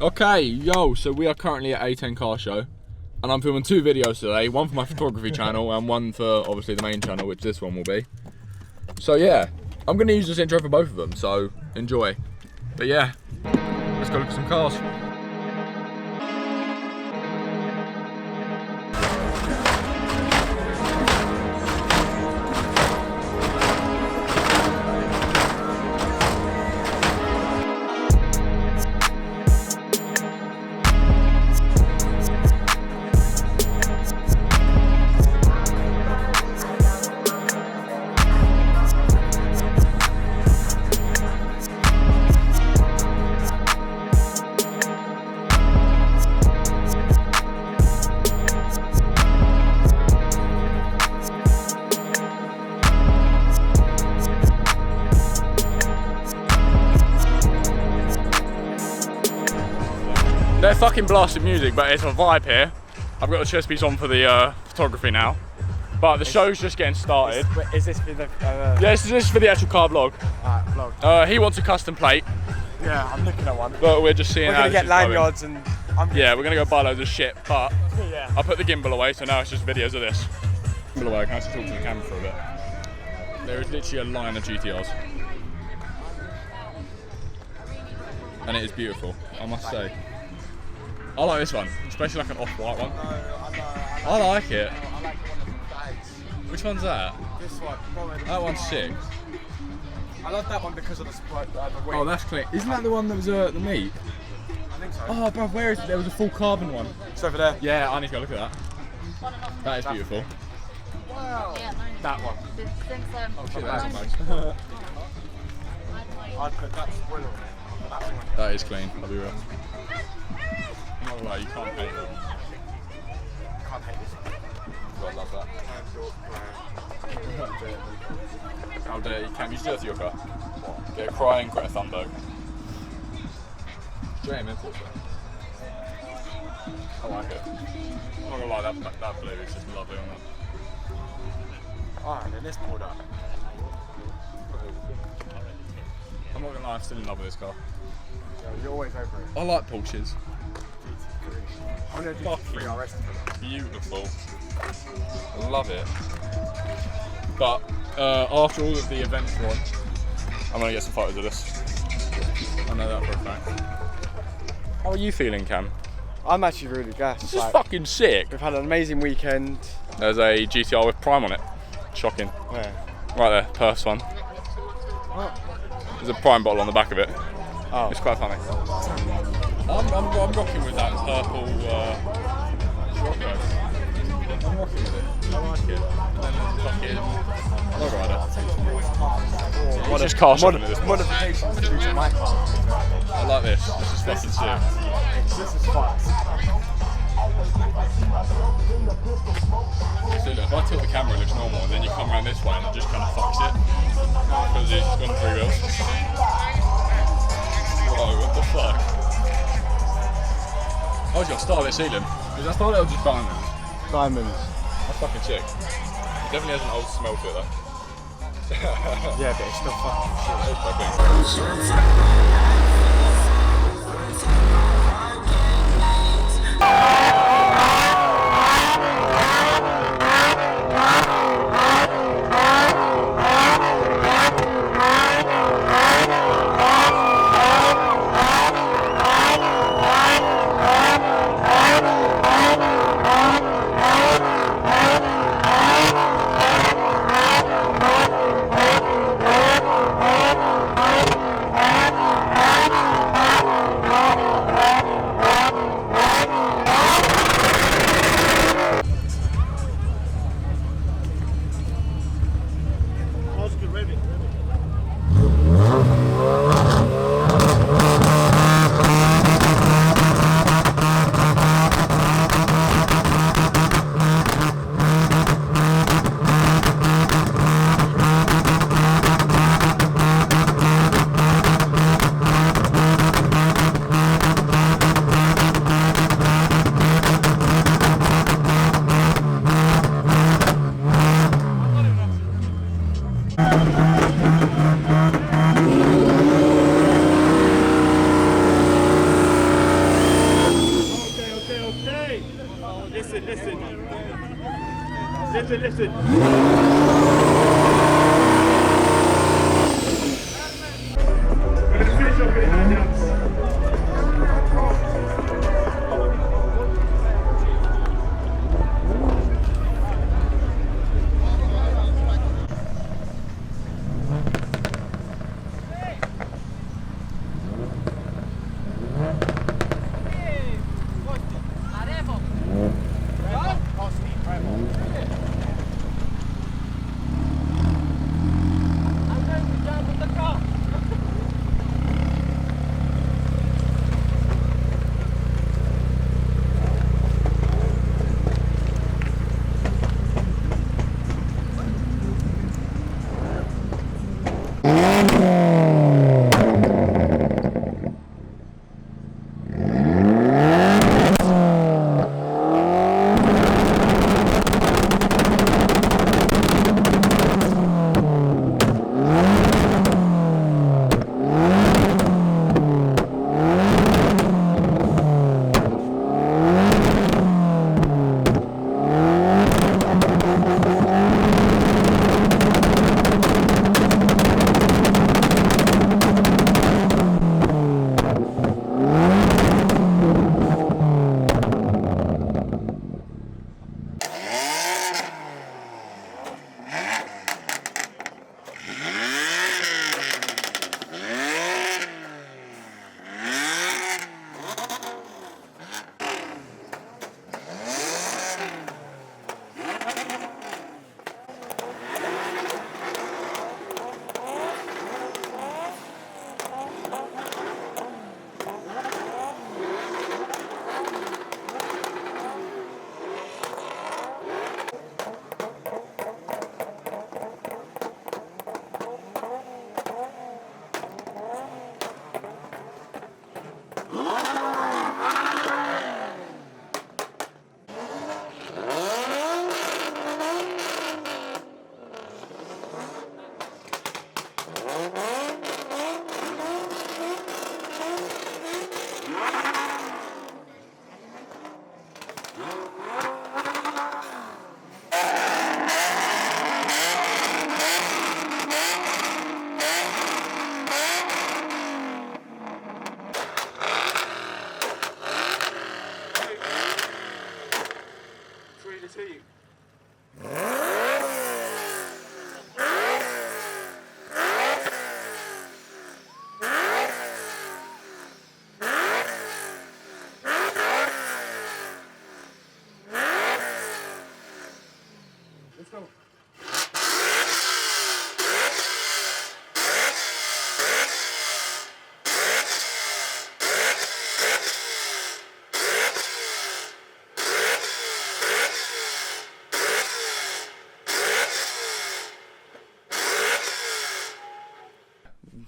Okay, yo, so we are currently at A10 Car Show, and I'm filming 2 videos today, one for my photography channel and one for obviously the main channel, which this one will be. So yeah, I'm going to use this intro for both of them, so enjoy. But yeah, let's go look at some cars. They're fucking blasting music, but it's a vibe here. I've got the chest piece on for the photography now, but the show's just getting started. Is this for the? Yes, this is for the actual car vlog. Vlog. He wants a custom plate. Yeah, I'm looking at one. But we're just seeing. We're gonna get lanyards and. Yeah, we're gonna go buy loads of shit, but yeah. I put the gimbal away, so now it's just videos of this. Gimbal away. Can I just talk to the camera for a bit? There is literally a line of GTRs, and it is beautiful, I must say. I like this one, especially like an off-white one. I like it. I like one of the bags. Which one's that? This one. That one's sick. I love that one because of the weight. Oh, that's clean. Isn't that the one that was at the meet? I think so. Oh, bro, where is it? There was a full carbon one. It's over there. Yeah, I need to go look at that. That is beautiful. Wow. Yeah, nice. That one. Oh shit, that's nice. I'd put that spoiler on it. That is clean, I'll be real. I'm not gonna lie, you can't paint it. Can't hate this one. I love that. How dare you? Cam, you still to your car. What? Get a crying Greta Thunberg. JM import it. I like it. I'm not gonna lie, that blue is just lovely on that. Alright, then let's pull up. I'm not gonna lie, I'm still in love with this car. You're always over it. I like Porsches. I'm gonna do 3 RS for that. Beautiful. I love it. But after all of the events we're on, I'm gonna get some photos of this. I know that for a fact. How are you feeling, Cam? I'm actually really gassed. This is fucking sick. We've had an amazing weekend. There's a GTR with Prime on it. Shocking. Where? Right there, Perth's one. Oh. There's a Prime bottle on the back of it. Oh. It's quite funny. I'm rocking with that purple Rocco. I'm rocking with it. I like it. And then fucking low rider. It's just car shopping at this point. Modifications to my car. I like this. This is fucking sick. This is fun. So look, if I tilt the camera it looks normal and then you come around this way and it just kind of fucks it. Because it's just gone 3 wheels. Whoa, what the fuck? Oh, it's got starlit ceiling. Is that starlit or just diamonds? Diamonds. That's fucking sick. It definitely has an old smell to it though. Yeah, but it's still fucking shit. It's fucking.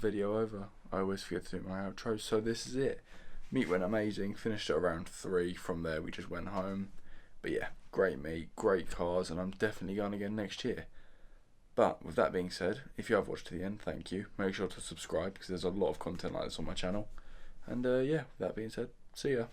Video over. I always forget to do my outro, so this is it. Meet went amazing, finished at around 3. From there we just went home. But yeah, great meet, great cars, and I'm definitely going again next year. But with that being said, if you have watched to the end, thank you. Make sure to subscribe because there's a lot of content like this on my channel. And yeah, with that being said, see ya.